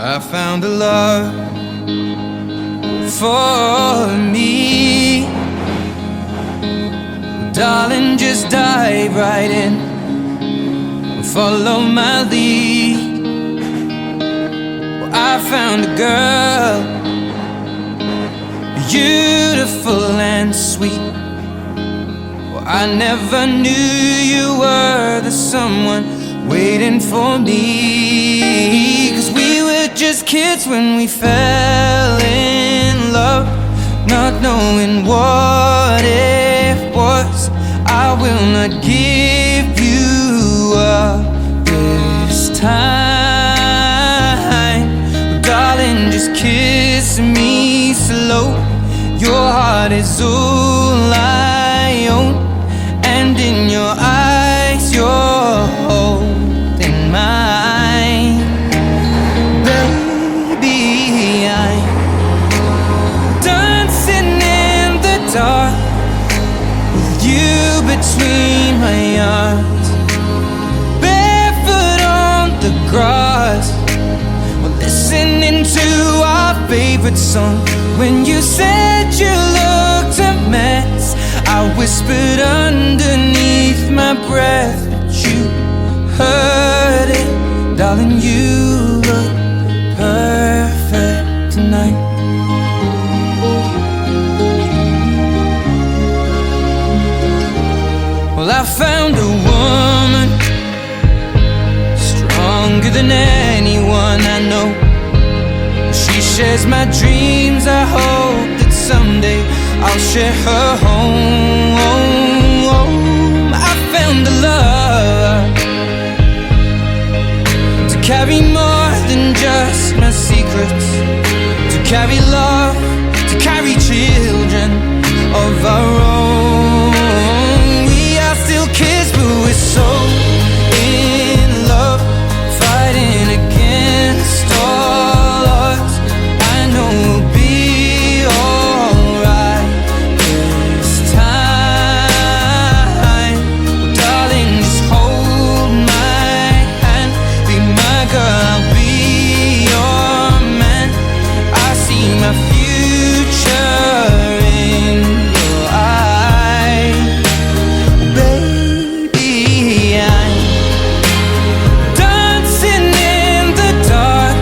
I found a love for me. Darling, just dive right in and follow my lead. Well, I found a girl, beautiful and sweet. Well, I never knew you were the someone waiting for me. 'Cause we were just kids when we fell in love, not knowing what it was. I will not give you up this time. Well, darling, just kiss me slow. Your heart is all I own, and in your eyes you're holding mine. Baby, I'm dancing in the dark with you between my arms, barefoot on the grass. We're listening to our favorite song. When you said you looked a mess, I whispered underneath my breath, but you heard it. Darling, you look perfect tonight. Well, I found a woman stronger than anyone I know. She shares my dreams. I hope that someday I'll share her home. I found a love to carry more than just my secrets, to carry love, to carry children of our own. We are still kids, but we're so in love, fighting against all odds. I know we'll be alright this time. Well, darling, just hold my hand, be my girl, I'll be your man. I see my future in your eyes. Baby, I'm dancing in the dark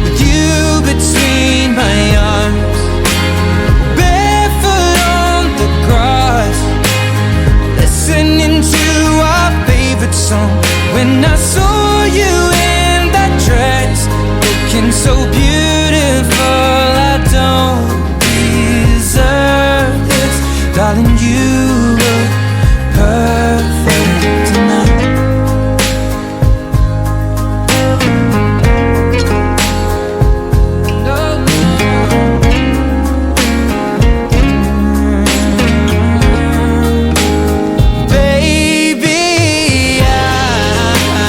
with you between my arms, barefoot on the grass, listening to our favorite song. When I saw you in that dress, looking so beautiful, I don't deserve this. Darling, you look perfect tonight. Baby,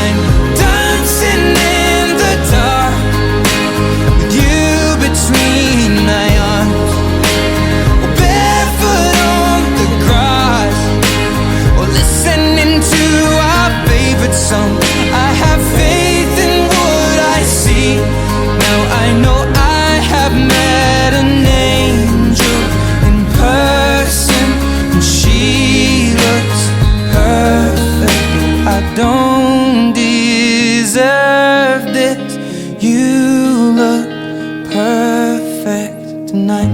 I'm dancing in the dark with you between my arms, barefoot on the grass, or listening to our favorite song. I have faith in what I see. Now I know I have met an angel in person, and she looks perfect. I don't deserve this. You look perfect tonight.